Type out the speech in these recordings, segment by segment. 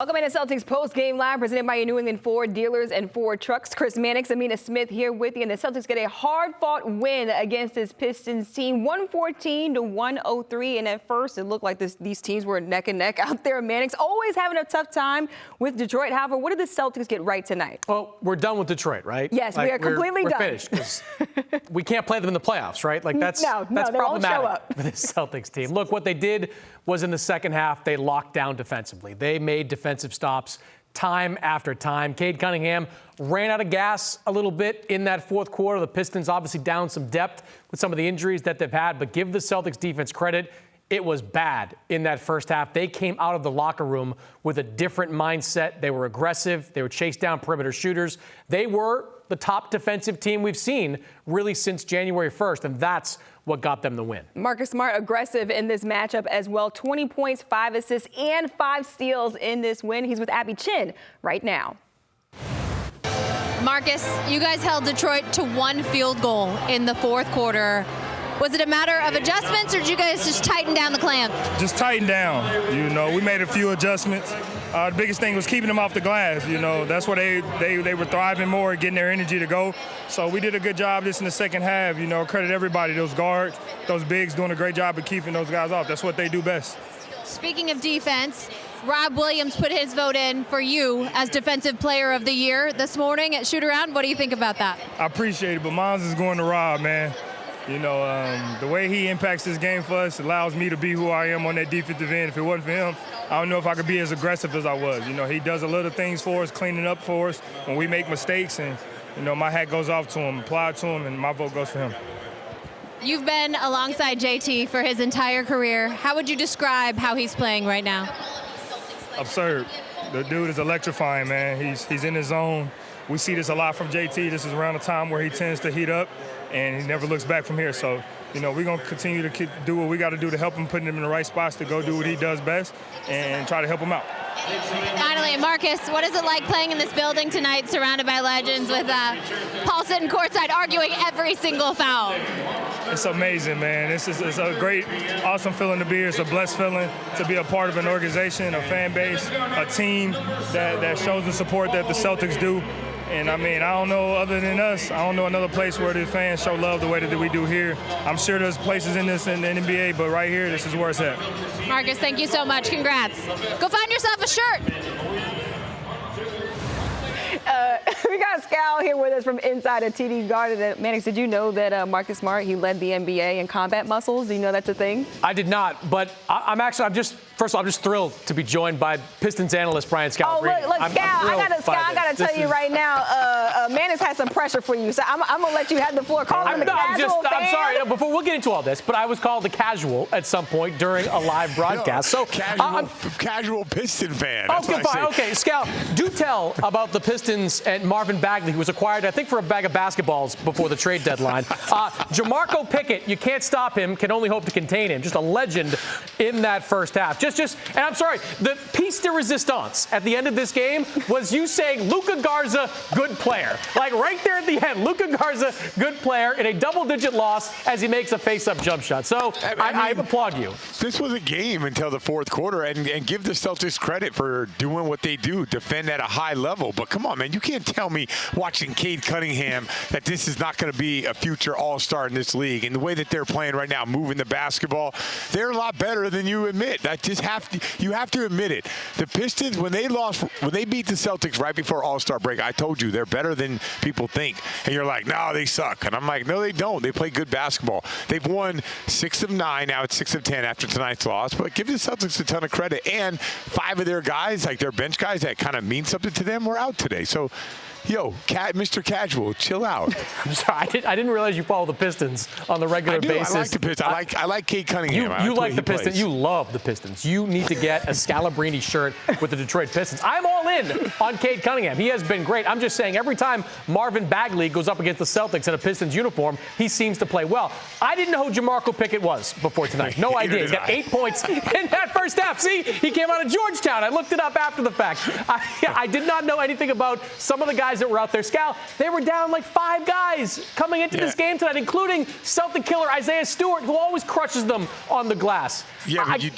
Welcome into Celtics post-game live presented by your New England Ford dealers and Ford trucks. Chris Mannix, Aminaa Smith here with you. And the Celtics get a hard-fought win against this Pistons team, 114-103. And at first, it looked like these teams were neck and neck out there. Mannix always having a tough time with Detroit. However, what did the Celtics get right tonight? Well, we're done with Detroit, right? Yes, we are completely done. We're finished. We can't play them in the playoffs, right? Like that's they problematic won't show up for this Celtics team. Look, what they did was in the second half, they locked down defensively. They made defensive stops time after time. Cade Cunningham ran out of gas a little bit in that fourth quarter. The Pistons obviously down some depth with some of the injuries that they've had, but give the Celtics defense credit. It was bad in that first half. They came out of the locker room with a different mindset. They were aggressive. They would chase down perimeter shooters. They were the top defensive team we've seen really since January 1st, and that's what got them the win. Marcus Smart aggressive in this matchup as well. 20 points, 5 assists, and 5 steals in this win. He's with Abby Chin right now. Marcus, you guys held Detroit to 1 field goal in the fourth quarter. Was it a matter of adjustments, or did you guys just tighten down the clamp? Just tighten down. You know, we made a few adjustments. The biggest thing was keeping them off the glass. You know, that's where they were thriving more, getting their energy to go. So we did a good job this in the second half. You know, credit everybody, those guards, those bigs doing a great job of keeping those guys off. That's what they do best. Speaking of defense, Rob Williams put his vote in for you as Defensive Player of the Year this morning at Shoot-Around. What do you think about that? I appreciate it, but mine is going to Rob, man. You know, the way he impacts this game for us allows me to be who I am on that defensive end. If it wasn't for him, I don't know if I could be as aggressive as I was. You know, he does a little things for us, cleaning up for us when we make mistakes. And, you know, my hat goes off to him, applied to him, and my vote goes for him. You've been alongside JT for his entire career. How would you describe how he's playing right now? Absurd. The dude is electrifying, man. He's in his zone. We see this a lot from JT. This is around the time where he tends to heat up, and he never looks back from here. So, you know, we're going to continue to do what we got to do to help him, putting him in the right spots to go do what he does best and try to help him out. Finally, Marcus, what is it like playing in this building tonight, surrounded by legends, with Paul sitting courtside arguing every single foul? It's amazing, man. It's a great, awesome feeling to be here. It's a blessed feeling to be a part of an organization, a fan base, a team that shows the support that the Celtics do. And, I mean, I don't know, other than us, I don't know another place where the fans show love the way that we do here. I'm sure there's places in the NBA, but right here, this is where it's at. Marcus, thank you so much. Congrats. Go find yourself a shirt. We got Scal here with us from inside of TD Garden. Mannix, did you know that Marcus Smart, he led the NBA in combat muscles? Do you know that's a thing? I did not, but I'm just thrilled to be joined by Pistons analyst Brian Scalabrine. Oh, look, Scal, I got to tell you right now, Mannix has some pressure for you, so I'm going to let you have the floor. I'm sorry, before we'll get into all this, but I was called the casual at some point during a live broadcast. So casual Piston fan. Okay, fine. Okay, Scal, do tell about the Pistons and Marvin Bagley, who was acquired, I think, for a bag of basketballs before the trade deadline. Jamarco Pickett, you can't stop him, can only hope to contain him. Just a legend in that first half. And I'm sorry, the piece de resistance at the end of this game was you saying Luka Garza, good player. Like right there at the end, Luka Garza, good player in a double-digit loss as he makes a face-up jump shot. So I applaud you. This was a game until the fourth quarter, and give the Celtics credit for doing what they do, defend at a high level. But come on, man, you can't tell me watching Cade Cunningham that this is not going to be a future all-star in this league. And the way that they're playing right now, moving the basketball, they're a lot better than you admit. You have to admit it. The Pistons, when they beat the Celtics right before All-Star break, I told you they're better than people think. And you're like, no, they suck. And I'm like, no, they don't. They play good basketball. They've won 6 of 9. Now it's 6 of 10 after tonight's loss. But give the Celtics a ton of credit. And 5 of their guys, like their bench guys that kind of mean something to them, were out today. So, yo, Mr. Casual, chill out. I'm sorry, I didn't realize you follow the Pistons on the regular basis. I like the Pistons. I like Cade Cunningham. You like the Pistons. You love the Pistons. You need to get a Scalabrine shirt with the Detroit Pistons. I'm all in on Cade Cunningham. He has been great. I'm just saying every time Marvin Bagley goes up against the Celtics in a Pistons uniform, he seems to play well. I didn't know who Jamarco Pickett was before tonight. No idea. He's got 8 points in that first half. See, he came out of Georgetown. I looked it up after the fact. I did not know anything about some of the guys guys that were out there. Scal, they were down like 5 guys coming into this game tonight, including Celtic killer Isaiah Stewart, who always crushes them on the glass. Yeah, but you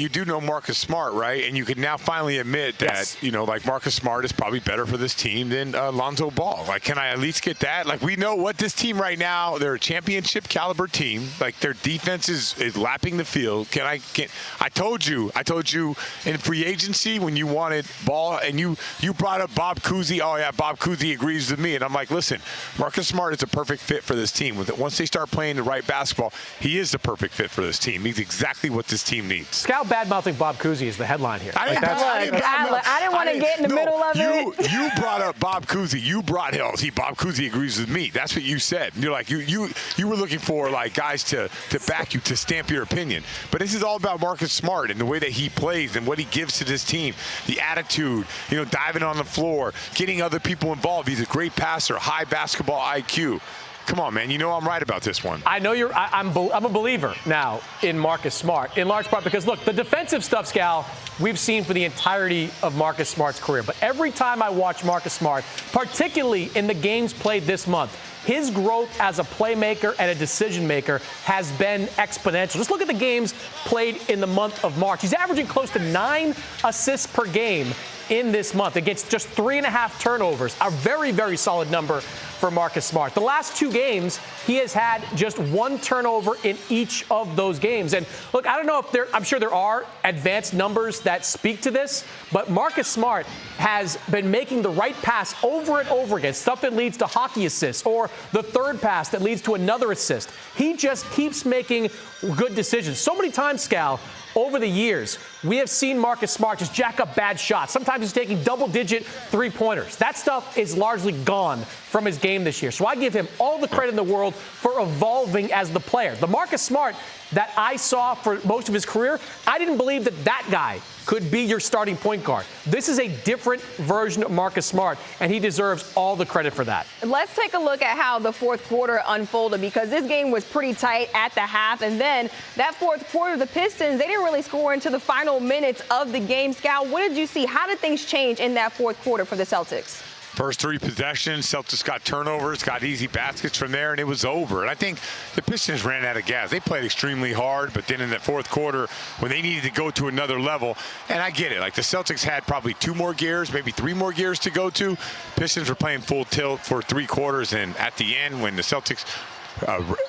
do know Marcus Smart, right? And you can now finally admit that, like Marcus Smart is probably better for this team than Lonzo Ball. Like, can I at least get that? Like, we know what this team right now, they're a championship caliber team. Like, their defense is lapping the field. I told you in free agency when you wanted Ball and you brought up Bob Cousy. Oh, yeah, Bob Cousy agrees with me. And I'm like, listen, Marcus Smart is a perfect fit for this team. Once they start playing the right basketball, he is the perfect fit for this team. He's exactly what this team needs. Scal bad-mouthing Bob Cousy is the headline here. I didn't want to get in the middle of it. You brought up Bob Cousy. You brought hell. See, Bob Cousy agrees with me. That's what you said. You're like, you were looking for like guys to back you, to stamp your opinion. But this is all about Marcus Smart and the way that he plays and what he gives to this team. The attitude, diving on the floor, getting other people involved. He's a great passer, high basketball IQ. Come on, man. You know I'm right about this one. I know I'm a believer now in Marcus Smart, in large part because, look, the defensive stuff, Scal, we've seen for the entirety of Marcus Smart's career. But every time I watch Marcus Smart, particularly in the games played this month, his growth as a playmaker and a decision maker has been exponential. Just look at the games played in the month of March. He's averaging close to 9 assists per game in this month against just 3.5 turnovers. A very, very solid number for Marcus Smart. The last 2 games, he has had just 1 turnover in each of those games. And look, I don't know if I'm sure there are advanced numbers that speak to this, but Marcus Smart has been making the right pass over and over again, stuff that leads to hockey assists or the third pass that leads to another assist. He just keeps making good decisions. So many times, Scal, over the years, we have seen Marcus Smart just jack up bad shots. Sometimes he's taking double-digit three-pointers. That stuff is largely gone from his game this year. So I give him all the credit in the world for evolving as the player. The Marcus Smart that I saw for most of his career, I didn't believe that guy could be your starting point guard. This is a different version of Marcus Smart, and he deserves all the credit for that. Let's take a look at how the fourth quarter unfolded, because this game was pretty tight at the half. And then that fourth quarter, the Pistons, they didn't really score into the final minutes of the game. Scal, what did you see? How did things change in that fourth quarter for the Celtics? First 3 possessions, Celtics got turnovers, got easy baskets from there, and it was over. And I think the Pistons ran out of gas. They played extremely hard, but then in that fourth quarter, when they needed to go to another level, and I get it, like the Celtics had probably 2 more gears, maybe 3 more gears to go to. Pistons were playing full tilt for 3 quarters, and at the end, when the Celtics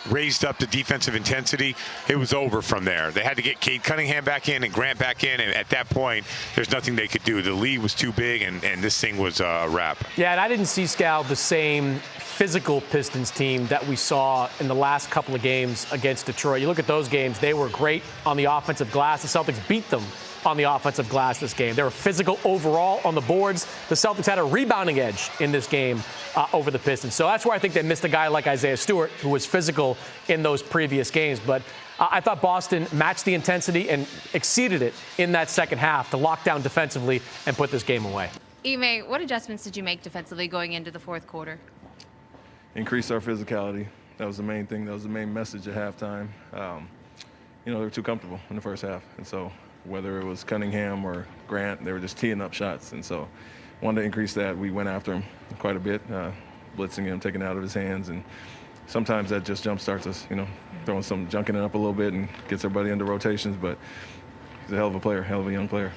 raised up the defensive intensity, it was over from there. They had to get Cade Cunningham back in and Grant back in, and at that point, there's nothing they could do. The lead was too big, and this thing was a wrap. Yeah, and I didn't see, Scal, the same physical Pistons team that we saw in the last couple of games against Detroit. You look at those games, they were great on the offensive glass. The Celtics beat them on the offensive glass this game. They were physical overall on the boards. The Celtics had a rebounding edge in this game over the Pistons. So that's where I think they missed a guy like Isaiah Stewart, who was physical in those previous games. But I thought Boston matched the intensity and exceeded it in that second half to lock down defensively and put this game away. Ime, what adjustments did you make defensively going into the fourth quarter? Increase our physicality. That was the main thing. That was the main message at halftime. They were too comfortable in the first half. And so whether it was Cunningham or Grant, they were just teeing up shots. And so wanted to increase that. We went after him quite a bit, blitzing him, taking it out of his hands. And sometimes that just jump starts us, throwing some, junking it up a little bit and gets everybody into rotations. But he's a hell of a player, hell of a young player.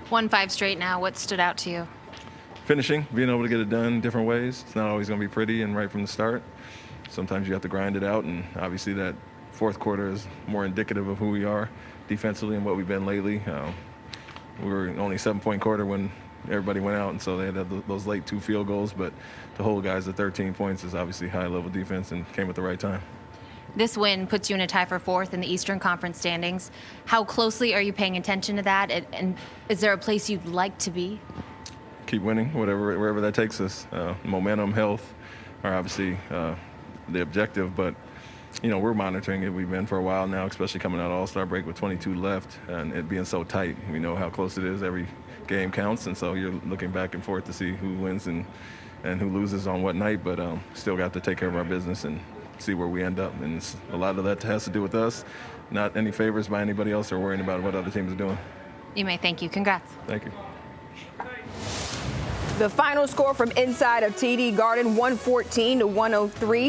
Won 5 straight now. What stood out to you? Finishing, being able to get it done different ways. It's not always going to be pretty and right from the start. Sometimes you have to grind it out, and obviously that fourth quarter is more indicative of who we are defensively and what we've been lately. We were only a 7-point quarter when everybody went out, and so they had those late 2 field goals, but to hold guys to 13 points is obviously high-level defense and came at the right time. This win puts you in a tie for 4th in the Eastern Conference standings. How closely are you paying attention to that, and is there a place you'd like to be? Keep winning, wherever that takes us. Momentum, health are obviously the objective, but we're monitoring it. We've been for a while now, especially coming out of All-Star break with 22 left and it being so tight. We know how close it is. Every game counts, and so you're looking back and forth to see who wins and who loses on what night, but still got to take care of our business and see where we end up. And a lot of that has to do with us, not any favors by anybody else or worrying about what other teams are doing. Ime, thank you. Congrats. Thank you. The final score from inside of TD Garden, 114 to 103.